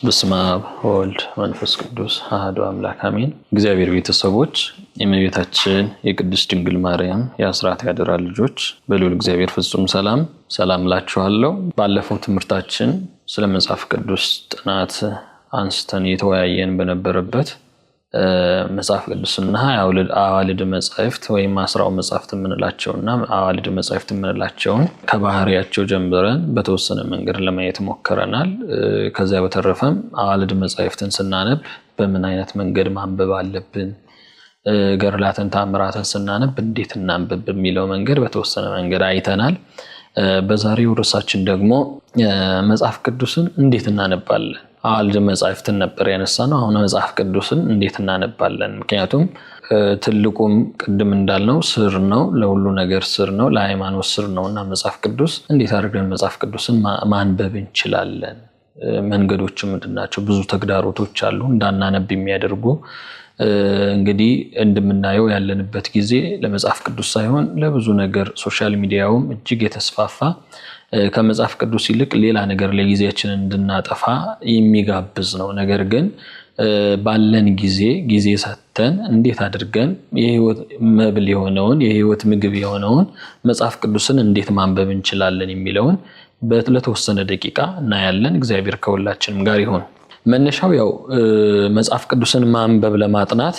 በስመ አብ ወወልድ ወመንፈስ ቅዱስ አሐዱ አምላክ አሜን። እግዚአብሔር ቤተሰቦች የእመቤታችን የቅድስት ድንግል ማርያም የአስራት ያደራ ልጆች በልዑል እግዚአብሔር ፍጹም ሰላም እላችኋለሁ። ባለፈው ትምህርታችን ስለ መጽሐፍ ቅዱስ ጥናት አንስተን የተወያየን በነበረበት መጽሐፍ ቅዱስና አዋልድ መጻሕፍት ወይም አስራው መጻሕፍት የምንላቸውና አዋልድ መጻሕፍት የምንላቸውን ከባህሪያቸው ጀምረን በተወሰነ መንገድ ለማየት ሞክረናል። ከዚያ በተረፈም አዋልድ መጻሕፍትን ስናነብ በምን አይነት መንገድ ማንበብ አለብን፣ ገድላትን ተአምራትን ስናነብ እንዴት እናንብብ በሚለው መንገድ በተወሰነ መንገድ አይተናል። በዛሬው ርዕሳችን ደግሞ መጽሐፍ ቅዱስን እንዴት እናነባለን አዋልድ መጻሕፍትን ነበር ያነሳነው። አሁን መጽሐፍ ቅዱስን እንዴት እናነባለን? ምክንያቱም ትልቁም ቅድም እንዳልነው ስር ነው፣ ለሁሉ ነገር ስር ነው፣ ለሃይማኖት ስር ነውና መጽሐፍ ቅዱስ እንዴት አድርገን መጽሐፍ ቅዱስን ማንበብ እንችላለን? መንገዶች ምንድናቸው? ብዙ ተግዳሮቶች አሉ እንዳናነብ የሚያደርጉ። እንግዲህ እንደምናየው ያለንበት ጊዜ ለመጽሐፍ ቅዱስ ሳይሆን ለብዙ ነገር ሶሻል ሚዲያውም እጅግ የተስፋፋ ከመጽሐፍ ቅዱስ ይልቅ ሌላ ነገር ላይ ጊዜያችንን እንድናጠፋ የሚጋብዝ ነው። ነገር ግን ባለን ጊዜ ሰጥተን እንዴት አድርገን የህይወት መብል የሆነውን የህይወት ምግብ የሆነውን መጽሐፍ ቅዱስን እንዴት ማንበብ እንችላለን የሚለውን ለተወሰነ ደቂቃ እናያለን። እግዚአብሔር ከሁላችንም ጋር ይሁን። መነሻው ያው መጽሐፍ ቅዱስን ማንበብ ለማጥናት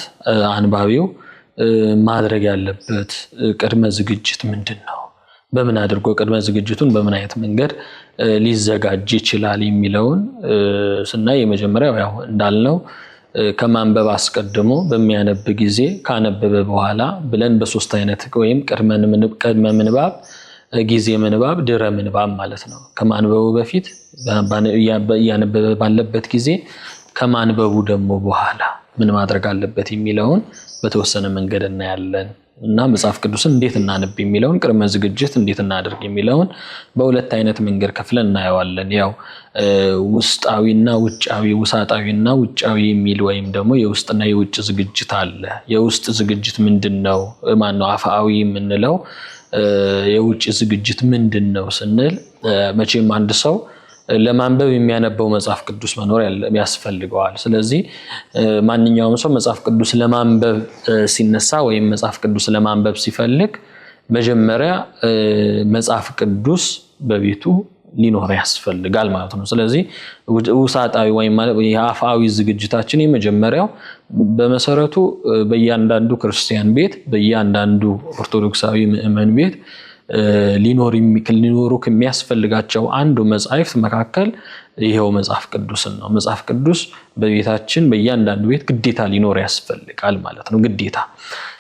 አንባቢው ማድረግ ያለበት ቅድመ ዝግጅት ምንድን ነው? በምን አድርጎ ቅድመ ዝግጅቱን በምን አይነት መንገድ ሊዘጋጅ ይችላል የሚለውን ስናይ የመጀመሪያው ያው እንዳልነው ከማንበብ አስቀድሞ በሚያነብ ጊዜ ካነበበ በኋላ ብለን በሶስት አይነት ወይም ቅድመ ምንባብ፣ ጊዜ ምንባብ፣ ድረ ምንባብ ማለት ነው። ከማንበቡ በፊት እያነበበ ባለበት ጊዜ፣ ከማንበቡ ደግሞ በኋላ ምን ማድረግ አለበት የሚለውን በተወሰነ መንገድ እናያለን። እና መጽሐፍ ቅዱስን እንዴት እናነብ የሚለውን ቅድመ ዝግጅት እንዴት እናደርግ የሚለውን በሁለት አይነት መንገድ ከፍለን እናየዋለን። ያው ውስጣዊና ውጫዊ፣ ውሳጣዊና ውጫዊ የሚል ወይም ደግሞ የውስጥና የውጭ ዝግጅት አለ። የውስጥ ዝግጅት ምንድነው? ማነው አፍአዊ የምንለው? የውጭ ዝግጅት ምንድነው ስንል መቼም አንድ ሰው ለማንበብ የሚያነበው መጽሐፍ ቅዱስ መኖር ያስፈልገዋል። ስለዚህ ማንኛውም ሰው መጽሐፍ ቅዱስ ለማንበብ ሲነሳ ወይም መጽሐፍ ቅዱስ ለማንበብ ሲፈልግ መጀመሪያ መጽሐፍ ቅዱስ በቤቱ ሊኖር ያስፈልጋል ማለት ነው። ስለዚህ ውሳጣዊ ወይም የአፍአዊ ዝግጅታችን የመጀመሪያው በመሰረቱ በእያንዳንዱ ክርስቲያን ቤት፣ በእያንዳንዱ ኦርቶዶክሳዊ ምዕመን ቤት ሊኖሩ ከሚያስፈልጋቸው አንዱ መጽሐፍት መካከል ይሄው መጽሐፍ ቅዱስን ነው። መጽሐፍ ቅዱስ በቤታችን በእያንዳንዱ ቤት ግዴታ ሊኖር ያስፈልጋል ማለት ነው፣ ግዴታ።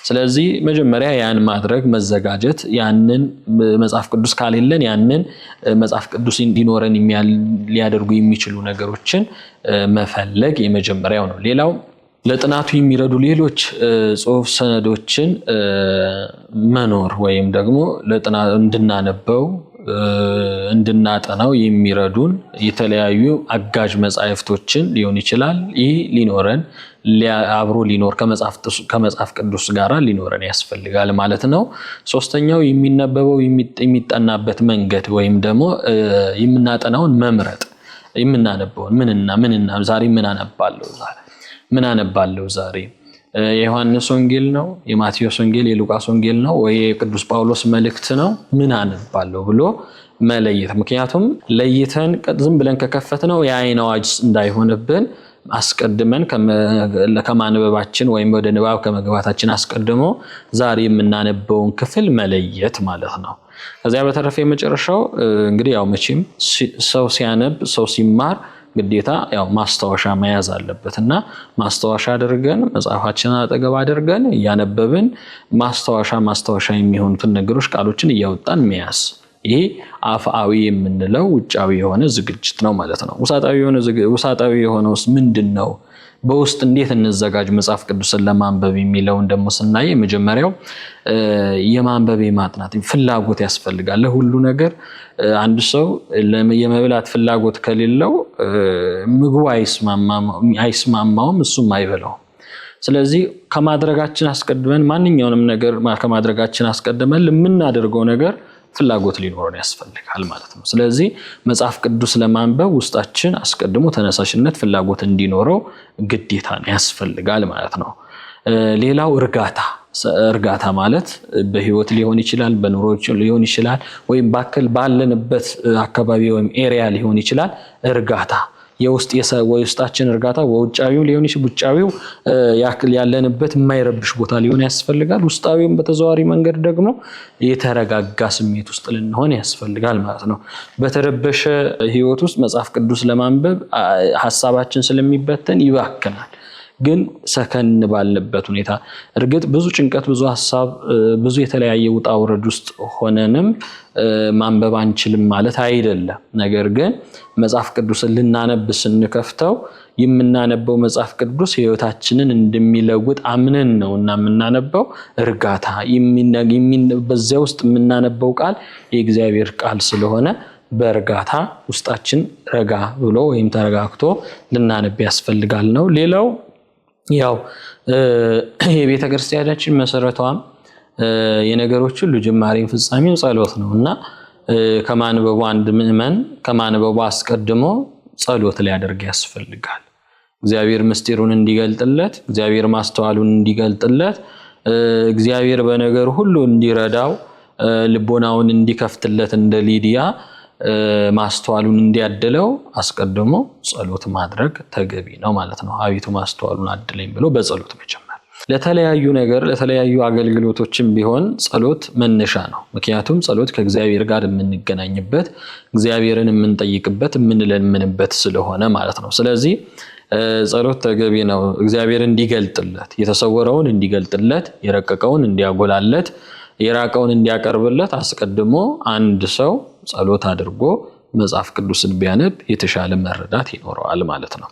ስለዚህ መጀመሪያ ያን ማድረግ መዘጋጀት፣ ያንን መጽሐፍ ቅዱስ ካሌለን ያንን መጽሐፍ ቅዱስ እንዲኖረን ሊያደርጉ የሚችሉ ነገሮችን መፈለግ የመጀመሪያው ነው። ሌላው ለጥናቱ የሚረዱ ሌሎች ጽሑፍ ሰነዶችን መኖር ወይም ደግሞ ለጥናት እንድናጠናው የሚረዱን የተለያዩ አጋዥ መጻሕፍቶችን ሊሆን ይችላል። ይህ ሊኖረን አብሮ ሊኖር ከመጽሐፍ ቅዱስ ጋር ሊኖረን ያስፈልጋል ማለት ነው። ሶስተኛው የሚነበበው የሚጠናበት መንገድ ወይም ደግሞ የምናጠናውን መምረጥ፣ የምናነበውን ምንና ዛሬ ምን አነባለሁ ዛሬ የዮሐንስ ወንጌል ነው፣ የማቴዎስ ወንጌል፣ የሉቃስ ወንጌል ነው ወይ የቅዱስ ጳውሎስ መልእክት ነው? ምን አነባለሁ ብሎ መለየት። ምክንያቱም ለይተን ዝም ብለን ከከፈትነው የዓይን አዋጅ እንዳይሆንብን አስቀድመን ከማንበባችን ወይም ወደ ንባብ ከመግባታችን አስቀድሞ ዛሬ የምናነበውን ክፍል መለየት ማለት ነው። ከዚያ በተረፈ የመጨረሻው እንግዲህ ያው መቼም ሰው ሲያነብ ሰው ሲማር ግዴታ ያው ማስታወሻ መያዝ አለበትና ማስታወሻ አድርገን መጽሐፋችንን አጠገብ አድርገን እያነበብን ማስታወሻ የሚሆኑትን ነገሮች ቃሎችን እያወጣን መያዝ። ይሄ አፍአዊ የምንለው ውጫዊ የሆነ ዝግጅት ነው ማለት ነው። ውሳጣዊ የሆነውስ ምንድነው? በውስጥ እንዴት እንዘጋጅ መጽሐፍ ቅዱስን ለማንበብ የሚለውን ደግሞ ስናይ የመጀመሪያው የማንበብ የማጥናት ፍላጎት ያስፈልጋል። ለሁሉ ነገር አንድ ሰው የመብላት ፍላጎት ከሌለው ምግቡ አይስማማውም፣ እሱም አይበላውም። ስለዚህ ከማድረጋችን አስቀድመን ማንኛውንም ነገር ከማድረጋችን አስቀድመን ለምናደርገው ነገር ፍላጎት ሊኖረን ያስፈልጋል ማለት ነው። ስለዚህ መጽሐፍ ቅዱስ ለማንበብ ውስጣችን አስቀድሞ ተነሳሽነት ፍላጎት እንዲኖረው ግዴታ ያስፈልጋል ማለት ነው። ሌላው እርጋታ ማለት በህይወት ሊሆን ይችላል፣ በኑሮች ሊሆን ይችላል፣ ወይም ባለንበት አካባቢ ወይም ኤሪያ ሊሆን ይችላል። እርጋታ የውስጣችን እርጋታ ወውጫዊው ሊሆን ይችላል፣ ውጫዊው ያለንበት የማይረብሽ ቦታ ሊሆን ያስፈልጋል። ውስጣዊውም በተዘዋዋሪ መንገድ ደግሞ የተረጋጋ ስሜት ውስጥ ልንሆን ያስፈልጋል ማለት ነው። በተረበሸ ህይወት ውስጥ መጽሐፍ ቅዱስ ለማንበብ ሐሳባችን ስለሚበተን ይባክናል። ግን ሰከን ባልንበት ሁኔታ እርግጥ ብዙ ጭንቀት፣ ብዙ ሐሳብ፣ ብዙ የተለያየ ውጣ ውረድ ውስጥ ሆነንም ማንበብ አንችልም ማለት አይደለም። ነገር ግን መጽሐፍ ቅዱስን ልናነብ ስንከፍተው የምናነበው መጽሐፍ ቅዱስ ህይወታችንን እንደሚለውጥ አምነን ነውና የምናነበው። እርጋታ በዚያ ውስጥ የምናነበው ቃል የእግዚአብሔር ቃል ስለሆነ በእርጋታ ውስጣችን ረጋ ብሎ ወይም ተረጋግቶ ልናነብ ያስፈልጋል ነው። ሌላው ያው የቤተክርስቲያናችን መሰረቷም የነገሮች ሁሉ ጅማሬም ፍጻሜም ጸሎት ነውና ከማንበቡ አንድ ምእመን ከማንበቡ አስቀድሞ ጸሎት ሊያደርግ ያስፈልጋል። እግዚአብሔር ምስጢሩን እንዲገልጥለት፣ እግዚአብሔር ማስተዋሉን እንዲገልጥለት፣ እግዚአብሔር በነገር ሁሉ እንዲረዳው፣ ልቦናውን እንዲከፍትለት እንደ ሊዲያ ማስተዋሉን እንዲያድለው አስቀድሞ ጸሎት ማድረግ ተገቢ ነው ማለት ነው። አቤቱ ማስተዋሉን አድለኝ ብሎ በጸሎት መጀመር። ለተለያዩ አገልግሎቶችም ቢሆን ጸሎት መነሻ ነው። ምክንያቱም ጸሎት ከእግዚአብሔር ጋር የምንገናኝበት፣ እግዚአብሔርን የምንጠይቅበት፣ የምንለምንበት ስለሆነ ማለት ነው። ስለዚህ ጸሎት ተገቢ ነው። እግዚአብሔር እንዲገልጥለት፣ የተሰወረውን እንዲገልጥለት፣ የረቀቀውን እንዲያጎላለት፣ የራቀውን እንዲያቀርብለት አስቀድሞ አንድ ሰው ጸሎት አድርጎ መጽሐፍ ቅዱስን ቢያነብ የተሻለ መረዳት ይኖረዋል ማለት ነው።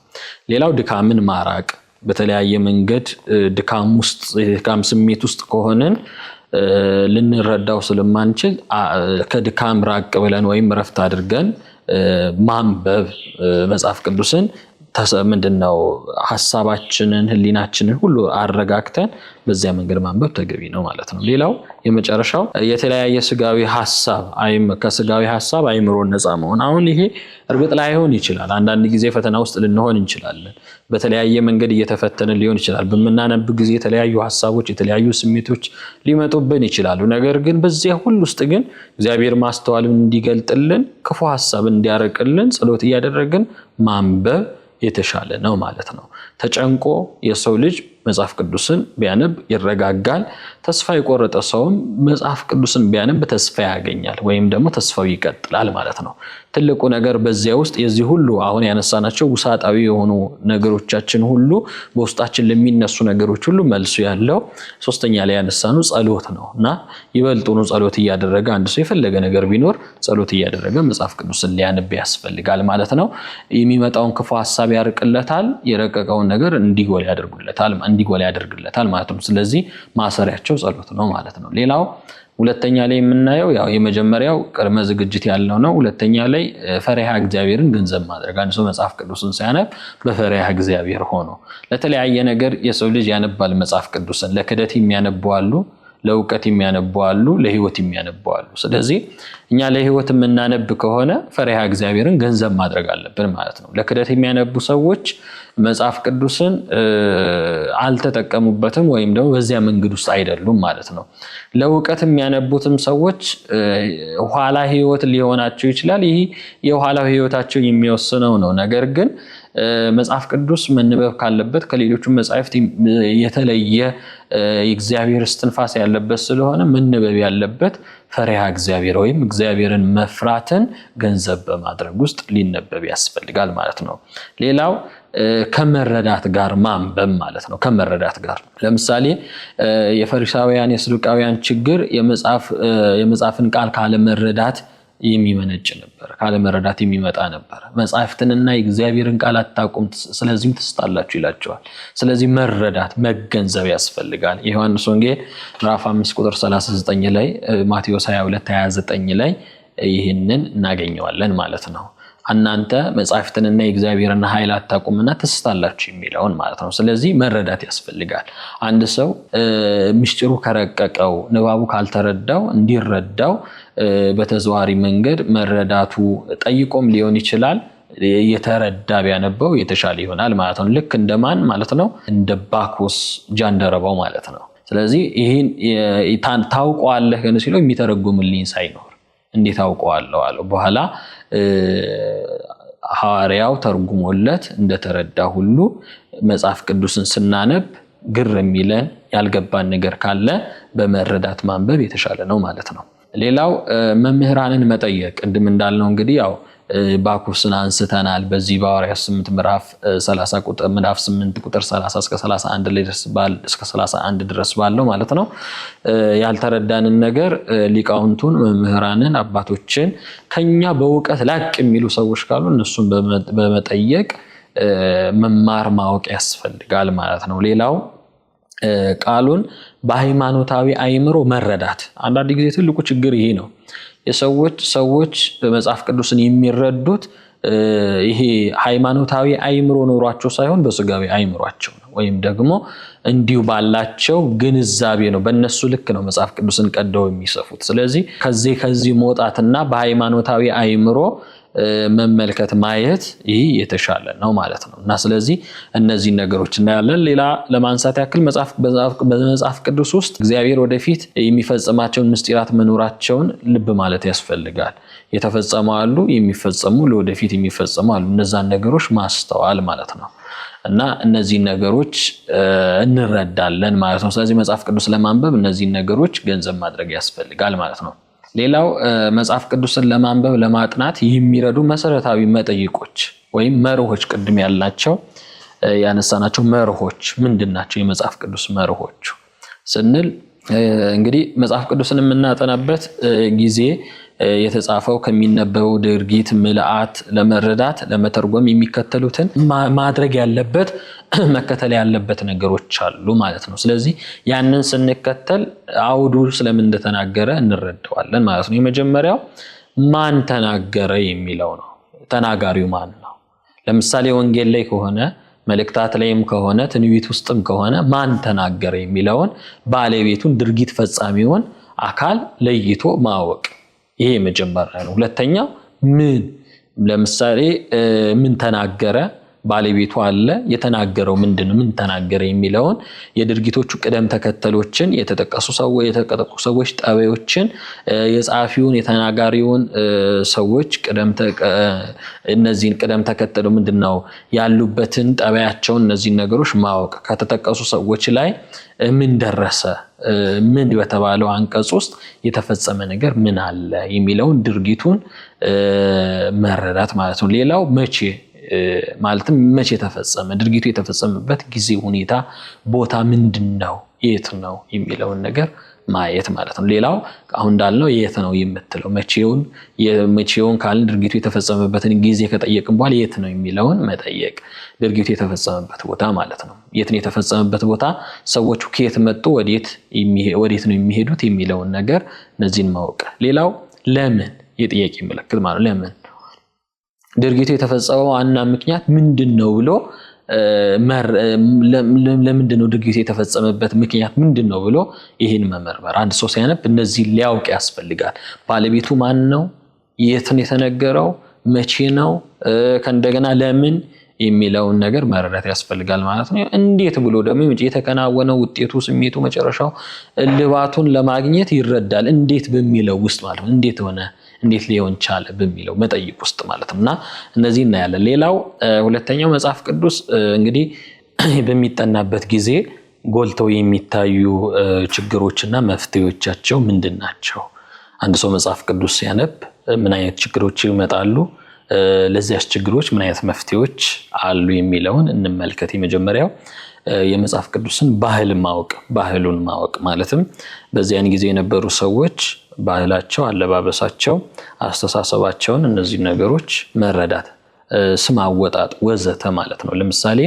ሌላው ድካምን ማራቅ። በተለያየ መንገድ ድካም ስሜት ውስጥ ከሆነን ልንረዳው ስለማንችል ከድካም ራቅ ብለን ወይም ረፍት አድርገን ማንበብ መጽሐፍ ቅዱስን ምንድነው ሐሳባችንን ህሊናችንን ሁሉ አረጋግተን በዚያ መንገድ ማንበብ ተገቢ ነው ማለት ነው። ሌላው የመጨረሻው የተለያየ ከስጋዊ ሐሳብ አይምሮን ነፃ መሆን። አሁን ይሄ እርግጥ ላይሆን ይችላል። አንዳንድ ጊዜ ፈተና ውስጥ ልንሆን እንችላለን። በተለያየ መንገድ እየተፈተንን ሊሆን ይችላል። በመናነብ ጊዜ የተለያዩ ሐሳቦች፣ የተለያዩ ስሜቶች ሊመጡብን ይችላሉ። ነገር ግን በዚያ ሁሉ ውስጥ ግን እግዚአብሔር ማስተዋልን እንዲገልጥልን፣ ክፉ ሐሳብ እንዲያርቅልን ጸሎት እያደረግን ማንበብ የተሻለ ነው ማለት ነው። ተጨንቆ የሰው ልጅ መጽሐፍ ቅዱስን ቢያነብ ይረጋጋል። ተስፋ የቆረጠ ሰውም መጽሐፍ ቅዱስን ቢያነብ ተስፋ ያገኛል ወይም ደግሞ ተስፋው ይቀጥላል ማለት ነው። ትልቁ ነገር በዚያ ውስጥ የዚህ ሁሉ አሁን ያነሳናቸው ውሳጣዊ የሆኑ ነገሮቻችን ሁሉ በውስጣችን ለሚነሱ ነገሮች ሁሉ መልሱ ያለው ሶስተኛ ላይ ያነሳኑ ጸሎት ነውና ይበልጡኑ ጸሎት እያደረገ አንድ ሰው የፈለገ ነገር ቢኖር ጸሎት እያደረገ መጽሐፍ ቅዱስን ሊያነብ ያስፈልጋል ማለት ነው። የሚመጣውን ክፉ ሐሳብ ያርቅለታል፣ የረቀቀውን ነገር እንዲጎል ያደርግለታል ማለት ነው። ስለዚህ ማሰሪያቸው ጸሎት ነው ማለት ነው። ሌላው ሁለተኛ ላይ የምናየው ያው የመጀመሪያው ቅድመ ዝግጅት ያለው ነው። ሁለተኛ ላይ ፈሪሃ እግዚአብሔርን ገንዘብ ማድረግ። አንድ ሰው መጽሐፍ ቅዱስን ሲያነብ በፈሪሃ እግዚአብሔር ሆኖ ለተለያየ ነገር የሰው ልጅ ያነባል መጽሐፍ ቅዱስን። ለክደት የሚያነቡ አሉ፣ ለእውቀት የሚያነቡ አሉ፣ ለህይወት የሚያነቡ አሉ። ስለዚህ እኛ ለህይወት የምናነብ ከሆነ ፈሪሃ እግዚአብሔርን ገንዘብ ማድረግ አለብን ማለት ነው። ለክደት የሚያነቡ ሰዎች መጽሐፍ ቅዱስን አልተጠቀሙበትም ወይም ደግሞ በዚያ መንገድ ውስጥ አይደሉም ማለት ነው። ለእውቀት የሚያነቡትም ሰዎች ኋላ ህይወት ሊሆናቸው ይችላል። ይህ የኋላው ህይወታቸው የሚወስነው ነው። ነገር ግን መጽሐፍ ቅዱስ መነበብ ካለበት ከሌሎቹ መጻሕፍት የተለየ የእግዚአብሔር እስትንፋስ ያለበት ስለሆነ መነበብ ያለበት ፈሪሃ እግዚአብሔር ወይም እግዚአብሔርን መፍራትን ገንዘብ በማድረግ ውስጥ ሊነበብ ያስፈልጋል ማለት ነው። ሌላው ከመረዳት ጋር ማንበብ ማለት ነው። ከመረዳት ጋር ለምሳሌ የፈሪሳውያን የሰዱቃውያን ችግር የመጽሐፍን ቃል ካለመረዳት የሚመነጭ ነበር፣ ካለመረዳት የሚመጣ ነበር። መጽሐፍትንና የእግዚአብሔርን ቃል አታውቁም ስለዚህም ትስታላችሁ ይላቸዋል። ስለዚህ መረዳት መገንዘብ ያስፈልጋል። የዮሐንስ ወንጌል ምዕራፍ 5 ቁጥር 39 ላይ ማቴዎስ 22:29 ላይ ይህንን እናገኘዋለን ማለት ነው። እናንተ መጽሐፍትንና የእግዚአብሔርን ኃይል አታውቁምና ትስታላችሁ የሚለውን ማለት ነው። ስለዚህ መረዳት ያስፈልጋል። አንድ ሰው ምስጢሩ ከረቀቀው ንባቡ ካልተረዳው እንዲረዳው በተዘዋሪ መንገድ መረዳቱ ጠይቆም ሊሆን ይችላል የተረዳ ቢያነበው የተሻለ ይሆናል ማለት ነው። ልክ እንደማን ማለት ነው? እንደ ባኮስ ጃንደረባው ማለት ነው። ስለዚህ ይሄን ታውቀዋለህ ግን ሲለው የሚተረጉምልኝ ሳይኖር እንዴት አውቀዋለሁ አለው። በኋላ ሐዋርያው ተርጉሞለት እንደተረዳ ሁሉ መጽሐፍ ቅዱስን ስናነብ ግር የሚለን ያልገባን ነገር ካለ በመረዳት ማንበብ የተሻለ ነው ማለት ነው። ሌላው መምህራንን መጠየቅ ቅድም እንዳልነው እንግዲህ ያው ባኮስን አንስተናል። በዚህ በሐዋርያት 8 ምዕራፍ 30 ቁጥር ምዕራፍ 8 ቁጥር 30 እስከ 31 ላይ እስከ 31 ድረስ ባለው ማለት ነው ያልተረዳንን ነገር ሊቃውንቱን መምህራንን አባቶችን ከኛ በእውቀት ላቅ የሚሉ ሰዎች ካሉ እነሱን በመጠየቅ መማር ማወቅ ያስፈልጋል ማለት ነው። ሌላው ቃሉን በሃይማኖታዊ አእምሮ መረዳት። አንዳንድ ጊዜ ትልቁ ችግር ይሄ ነው። ሰዎች በመጽሐፍ ቅዱስን የሚረዱት ይሄ ሃይማኖታዊ አእምሮ ኖሯቸው ሳይሆን በስጋዊ አእምሯቸው ነው፣ ወይም ደግሞ እንዲሁ ባላቸው ግንዛቤ ነው። በእነሱ ልክ ነው መጽሐፍ ቅዱስን ቀደው የሚሰፉት። ስለዚህ ከዚህ መውጣትና በሃይማኖታዊ አእምሮ መመልከት ማየት ይህ የተሻለ ነው ማለት ነው። እና ስለዚህ እነዚህ ነገሮች እናያለን። ሌላ ለማንሳት ያክል በመጽሐፍ ቅዱስ ውስጥ እግዚአብሔር ወደፊት የሚፈጽማቸውን ምስጢራት መኖራቸውን ልብ ማለት ያስፈልጋል። የተፈጸሙ አሉ፣ የሚፈጸሙ ለወደፊት የሚፈጸሙ አሉ። እነዛን ነገሮች ማስተዋል ማለት ነው። እና እነዚህ ነገሮች እንረዳለን ማለት ነው። ስለዚህ መጽሐፍ ቅዱስ ለማንበብ እነዚህ ነገሮች ገንዘብ ማድረግ ያስፈልጋል ማለት ነው። ሌላው መጽሐፍ ቅዱስን ለማንበብ ለማጥናት የሚረዱ መሰረታዊ መጠይቆች ወይም መርሆች ቅድም ያነሳናቸው መርሆች ምንድናቸው? የመጽሐፍ ቅዱስ መርሆች ስንል እንግዲህ መጽሐፍ ቅዱስን የምናጠናበት ጊዜ የተጻፈው ከሚነበበው ድርጊት ምልአት ለመረዳት ለመተርጎም የሚከተሉትን ማድረግ ያለበት መከተል ያለበት ነገሮች አሉ ማለት ነው። ስለዚህ ያንን ስንከተል አውዱ ስለምን እንደተናገረ እንረዳዋለን ማለት ነው። የመጀመሪያው ማን ተናገረ የሚለው ነው። ተናጋሪው ማን ነው? ለምሳሌ ወንጌል ላይ ከሆነ መልእክታት ላይም ከሆነ ትንቢት ውስጥም ከሆነ ማን ተናገረ የሚለውን ባለቤቱን ድርጊት ፈጻሚውን አካል ለይቶ ማወቅ ይሄ መጀመሪያ ነው። ሁለተኛው ምን ለምሳሌ ምን ተናገረ ባለቤቱ አለ የተናገረው ምንድነው ምን ተናገረ የሚለውን የድርጊቶቹ ቅደም ተከተሎችን የተጠቀሱ ሰዎች ጠባዮችን የጻፊውን የተናጋሪውን ሰዎች እነዚህን ቅደም ተከተሉ ምንድነው ያሉበትን ጠባያቸውን እነዚህን ነገሮች ማወቅ ከተጠቀሱ ሰዎች ላይ ምን ደረሰ ምን በተባለው አንቀጽ ውስጥ የተፈጸመ ነገር ምን አለ የሚለውን ድርጊቱን መረዳት ማለት ነው። ሌላው መቼ ማለትም መቼ ተፈጸመ ድርጊቱ የተፈጸመበት ጊዜ ሁኔታ ቦታ ምንድነው የት ነው የሚለውን ነገር ማየት ማለት ነው። ሌላው አሁን እንዳልነው የት ነው የምትለው መቼውን ካልን ድርጊቱ የተፈጸመበትን ጊዜ ከጠየቅን በኋላ የት ነው የሚለውን መጠየቅ ድርጊቱ የተፈጸመበት ቦታ ማለት ነው። የት ነው የተፈጸመበት ቦታ ሰዎቹ ከየት መጡ ወዴት ነው የሚሄዱት የሚለውን ነገር እነዚህን ማወቅ። ሌላው ለምን የጥያቄ ምልክት ማለት ለምን ድርጊቱ የተፈጸመው ዋና ምክንያት ምንድነው ብሎ ለምንድነው ድርጊቱ የተፈጸመበት ምክንያት ምንድነው ብሎ ይሄን መመርመር። አንድ ሰው ሲያነብ እነዚህ ሊያውቅ ያስፈልጋል። ባለቤቱ ማን ነው? የት ነው የተነገረው? መቼ ነው? ከእንደገና ለምን የሚለውን ነገር መረዳት ያስፈልጋል ማለት ነው። እንዴት ብሎ ደግሞ የተከናወነው ውጤቱ ስሜቱ መጨረሻው ልባቱን ለማግኘት ይረዳል። እንዴት በሚለው ውስጥ ማለት ነው። እንዴት ሆነ እንዴት ሊሆን ቻለ በሚለው መጠይቅ ውስጥ ማለት ነውና እነዚህ እናያለን። ሌላው ሁለተኛው መጽሐፍ ቅዱስ እንግዲህ በሚጠናበት ጊዜ ጎልተው የሚታዩ ችግሮችና መፍትሄዎቻቸው ምንድናቸው? አንድ ሰው መጽሐፍ ቅዱስ ሲያነብ ምን አይነት ችግሮች ይመጣሉ? ለዚያስ ችግሮች ምን አይነት መፍትሄዎች አሉ የሚለውን እንመልከት። የመጀመሪያው የመጽሐፍ ቅዱስን ባህሉን ማወቅ ማለትም በዚያን ጊዜ የነበሩ ሰዎች ባህላቸው፣ አለባበሳቸው፣ አስተሳሰባቸውን እነዚህ ነገሮች መረዳት፣ ስም አወጣጥ ወዘተ ማለት ነው። ለምሳሌ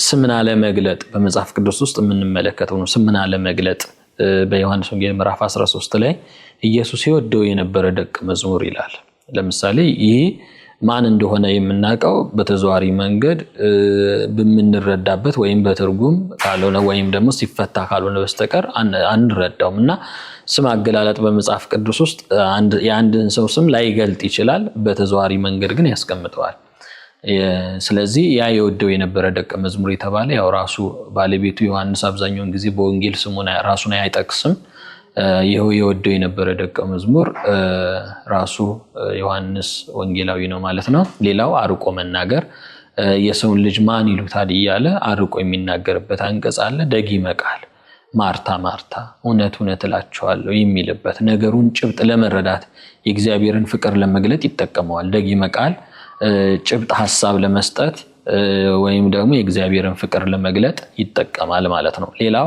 ስምን አለመግለጥ በመጽሐፍ ቅዱስ ውስጥ የምንመለከተው ነው። ስምን አለመግለጥ በዮሐንስ ወንጌል ምዕራፍ 13 ላይ ኢየሱስ ይወደው የነበረ ደቀ መዝሙር ይላል። ለምሳሌ ይህ ማን እንደሆነ የምናውቀው በተዘዋሪ መንገድ በምንረዳበት ወይም በትርጉም ካልሆነ ወይም ደግሞ ሲፈታ ካልሆነ በስተቀር አንረዳውምና ስም አገላለጥ በመጽሐፍ ቅዱስ ውስጥ የአንድን ሰው ስም ላይገልጥ ይችላል፣ በተዘዋሪ መንገድ ግን ያስቀምጠዋል። ስለዚህ ያ የወደው የነበረ ደቀ መዝሙር የተባለ ያው ራሱ ባለቤቱ ዮሐንስ አብዛኛውን ጊዜ በወንጌል ስሙን ራሱን አይጠቅስም። ይሄው የወደው የነበረ ደቀ መዝሙር ራሱ ዮሐንስ ወንጌላዊ ነው ማለት ነው። ሌላው አርቆ መናገር የሰውን ልጅ ማን ይሉታል እያለ አርቆ የሚናገርበት አንቀጽ አለ። ደጊመ ቃል ማርታ ማርታ እውነት እውነት እላችኋለሁ የሚልበት ነገሩን ጭብጥ ለመረዳት የእግዚአብሔርን ፍቅር ለመግለጥ ይጠቀመዋል። ደጊመ ቃል ጭብጥ ሐሳብ ለመስጠት ወይም ደግሞ የእግዚአብሔርን ፍቅር ለመግለጥ ይጠቀማል ማለት ነው። ሌላው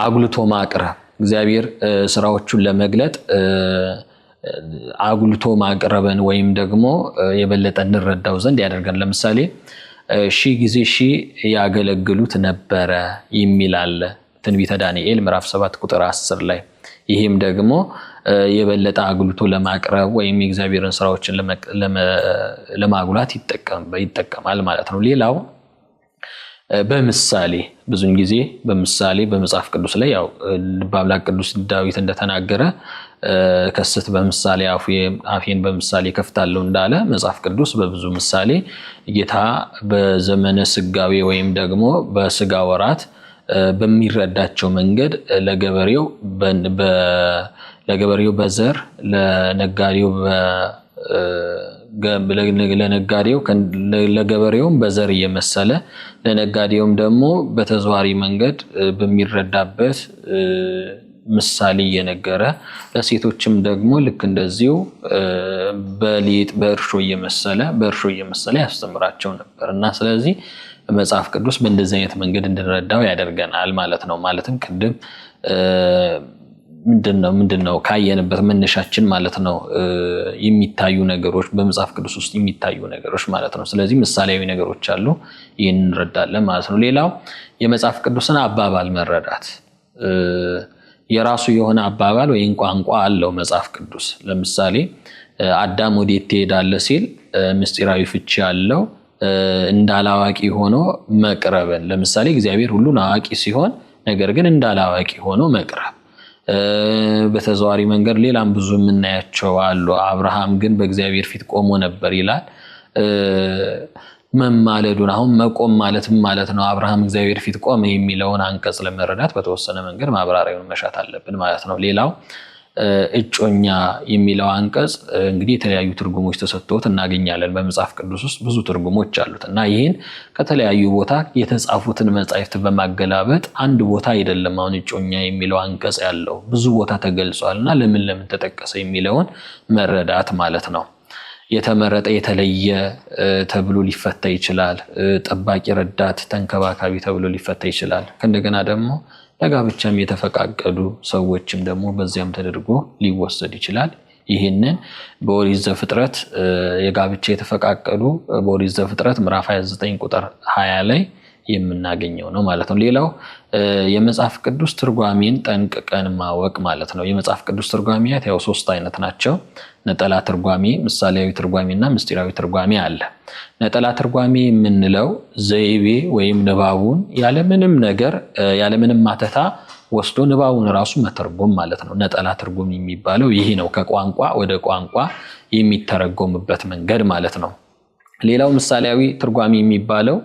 አጉልቶ ማቅረብ እግዚአብሔር ስራዎቹን ለመግለጥ አጉልቶ ማቅረብን ወይም ደግሞ የበለጠ እንረዳው ዘንድ ያደርጋል። ለምሳሌ 1000 ጊዜ 1000 ያገለግሉት ነበረ የሚል አለ ትንቢተ ዳንኤል ምዕራፍ 7 ቁጥር 10 ላይ። ይህም ደግሞ የበለጠ አጉልቶ ለማቅረብ ወይም የእግዚአብሔርን ስራዎችን ለማጉላት ይጠቀማል ማለት ነው። ሌላው በምሳሌ ብዙን ጊዜ በምሳሌ በመጽሐፍ ቅዱስ ላይ ያው ልበ አምላክ ቅዱስ ዳዊት እንደተናገረ ከስት በምሳሌ አፌን በምሳሌ ከፍታለሁ እንዳለ መጽሐፍ ቅዱስ በብዙ ምሳሌ ጌታ በዘመነ ስጋዌ ወይም ደግሞ በስጋ ወራት በሚረዳቸው መንገድ ለገበሬው በዘር ለገበሬውም በዘር እየመሰለ ለነጋዴውም ደግሞ በተዘዋሪ መንገድ በሚረዳበት ምሳሌ እየነገረ ለሴቶችም ደግሞ ልክ እንደዚሁ በሊጥ በእርሾ እየመሰለ ያስተምራቸው ነበር እና ስለዚህ መጽሐፍ ቅዱስ በእንደዚህ አይነት መንገድ እንድንረዳው ያደርገናል ማለት ነው። ማለትም ቅድም ምንድነው ካየንበት መነሻችን ማለት ነው የሚታዩ ነገሮች በመጽሐፍ ቅዱስ ውስጥ የሚታዩ ነገሮች ማለት ነው። ስለዚህ ምሳሌያዊ ነገሮች አሉ፣ ይህን እንረዳለን ማለት ነው። ሌላው የመጽሐፍ ቅዱስን አባባል መረዳት። የራሱ የሆነ አባባል ወይም ቋንቋ አለው መጽሐፍ ቅዱስ። ለምሳሌ አዳም ወዴት ትሄዳለህ ሲል ምስጢራዊ ፍቺ አለው። እንዳላዋቂ ሆኖ መቅረብን፣ ለምሳሌ እግዚአብሔር ሁሉን አዋቂ ሲሆን ነገር ግን እንዳላዋቂ ሆኖ መቅረብ። በተዘዋሪ መንገድ ሌላም ብዙ የምናያቸው አሉ። አብርሃም ግን በእግዚአብሔር ፊት ቆሞ ነበር ይላል። መማለዱን አሁን መቆም ማለት ነው። አብርሃም እግዚአብሔር ፊት ቆመ የሚለውን አንቀጽ ለመረዳት በተወሰነ መንገድ ማብራሪያውን መሻት አለብን ማለት ነው። ሌላው እጮኛ የሚለው አንቀጽ እንግዲህ የተለያዩ ትርጉሞች ተሰጥተውት እናገኛለን። በመጽሐፍ ቅዱስ ውስጥ ብዙ ትርጉሞች አሉት እና ይህን ከተለያዩ ቦታ የተጻፉትን መጻሕፍት በማገላበጥ አንድ ቦታ አይደለም አሁን እጮኛ የሚለው አንቀጽ ያለው ብዙ ቦታ ተገልጿል እና ለምን ተጠቀሰ የሚለውን መረዳት ማለት ነው። የተመረጠ የተለየ ተብሎ ሊፈታ ይችላል። ጠባቂ፣ ረዳት፣ ተንከባካቢ ተብሎ ሊፈታ ይችላል። ከእንደገና ደግሞ ለጋብቻም የተፈቃቀዱ ሰዎችም ደግሞ በዚያም ተደርጎ ሊወሰድ ይችላል። ይህንን በኦሪት ዘፍጥረት የጋብቻ የተፈቃቀዱ በኦሪት ዘፍጥረት ምዕራፍ 29 ቁጥር 20 ላይ የምናገኘው ነው ማለት ነው። ሌላው የመጽሐፍ ቅዱስ ትርጓሜን ጠንቅቀን ማወቅ ማለት ነው። የመጽሐፍ ቅዱስ ትርጓሜያት ያው 3 አይነት ናቸው። ነጠላ ትርጓሜ፣ ምሳሌያዊ ትርጓሜና ምስጢራዊ ትርጓሜ አለ። ነጠላ ትርጓሜ የምንለው ዘይቤ ወይም ንባቡን ያለምንም ነገር ያለምንም ማተታ ወስዶ ንባቡን ራሱ መተርጎም ማለት ነው። ነጠላ ትርጉም የሚባለው ይሄ ነው። ከቋንቋ ወደ ቋንቋ የሚተረጎምበት መንገድ ማለት ነው። ሌላው ምሳሌያዊ ትርጓሜ የሚባለው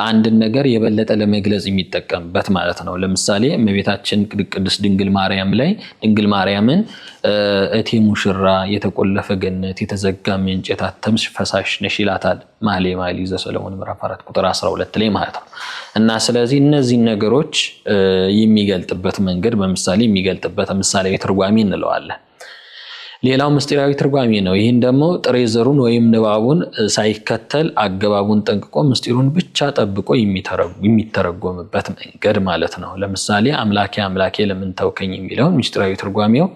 አንድን ነገር የበለጠ ለመግለጽ የሚጠቀምበት ማለት ነው። ለምሳሌ እመቤታችን ቅድስት ድንግል ማርያም ላይ ድንግል ማርያምን እቴ ሙሽራ፣ የተቆለፈ ገነት፣ የተዘጋ ምንጭ፣ የታተምሽ ፈሳሽ ነሽ ይላታል መኃልየ ዘሰሎሞን ምዕራፍ 4 ቁጥር 12 ላይ ማለት ነው። እና ስለዚህ እነዚህ ነገሮች የሚገልጥበት መንገድ በምሳሌ የሚገልጥበት ምሳሌያዊ ትርጓሜ እንለዋለን። ሌላው ምስጢራዊ ትርጓሜ ነው። ይህን ደግሞ ጥሬ ዘሩን ወይም ንባቡን ሳይከተል አገባቡን ጠንቅቆ ምስጢሩን ብቻ ጠብቆ የሚተረጎምበት መንገድ ማለት ነው። ለምሳሌ አምላኬ አምላኬ ለምን ተውከኝ የሚለውን ምስጢራዊ ትርጓሜው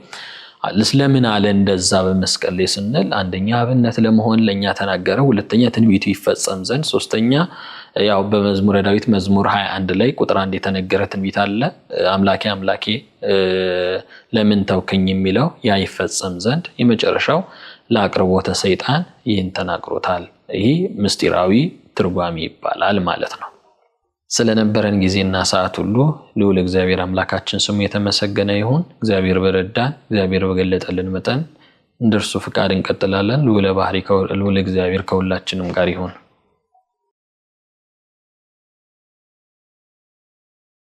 ለምን አለ እንደዛ በመስቀል ላይ ስንል አንደኛ አብነት ለመሆን ለኛ ተናገረ፣ ሁለተኛ ትንቢቱ ይፈጸም ዘንድ፣ ሶስተኛ ያው በመዝሙረ ዳዊት መዝሙር 21 ላይ ቁጥር 1 የተነገረ ትንቢት አለ። አምላኬ አምላኬ ለምን ተውከኝ የሚለው ያ ይፈጸም ዘንድ፣ የመጨረሻው ለአቅርቦተ ሰይጣን ይህን ተናግሮታል። ይህ ምስጢራዊ ትርጓሜ ይባላል ማለት ነው። ስለነበረን ጊዜና ሰዓት ሁሉ ልዑል እግዚአብሔር አምላካችን ስሙ የተመሰገነ ይሁን። እግዚአብሔር በረዳን፣ እግዚአብሔር በገለጠልን መጠን እንደርሱ ፍቃድ እንቀጥላለን። ልዑል እግዚአብሔር ከሁላችንም ጋር ይሁን።